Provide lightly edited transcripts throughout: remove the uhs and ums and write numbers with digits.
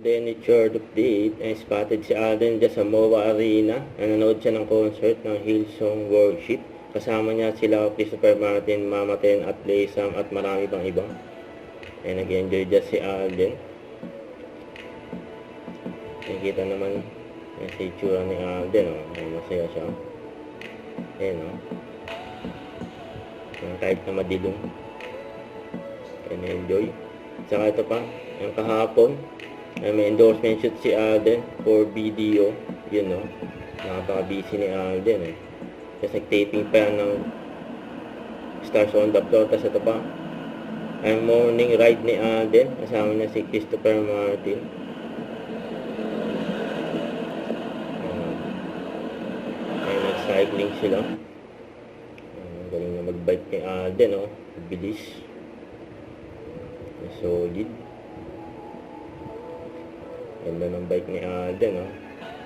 Then it's short update and spotted si Alden dyan sa MOA Arena. Nanonood siya ng concert ng Hillsong Worship. Kasama niya sila Christopher Martin, Mama Ten at Laysam at marami pang iba. And nag-enjoy dyan si Alden. Nakikita naman yung sa itsura ni Alden. Ay, masaya siya. Ayan o. Kahit na madilim. And enjoy. Saka ito pa, yung kahapon. May endorsement shoot si Alden for video. Yun no. Nakapaka-busy ni Alden Kasi nag-taping pa yan ng Stars on the Floor. Tapos ito pa, ang morning ride ni Alden. Kasama niya si Christopher Martin. Ay, nag-cycling sila. Galing na mag-bike ni Alden bilis. Solid. Ganda ng bike ni Alden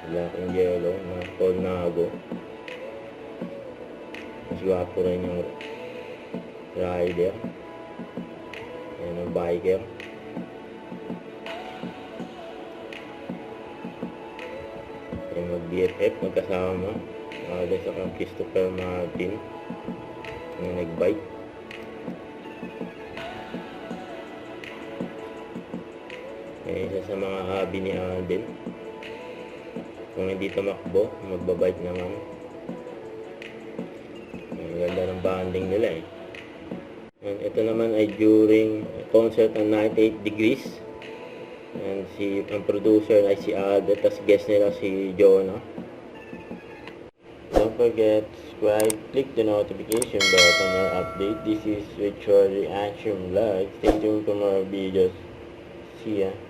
black and yellow na Tornado. Mas gwapo rin yung rider. Ayan ang biker. Ayan mag-BFF magkasama Alden sa Christopher Martin yung nag-bike. Isa sa mga hobby ni Alden. Kung hindi tumakbo, magbabike naman. Ang ganda ng bonding nila And ito naman ay during concert ng 98 Degrees. And ang producer ay si Alden, tapos guest nila si Jonah. Don't forget, subscribe, click the notification button for update. This is Richard Reaction Vlog. Stay tuned for more videos. See ya.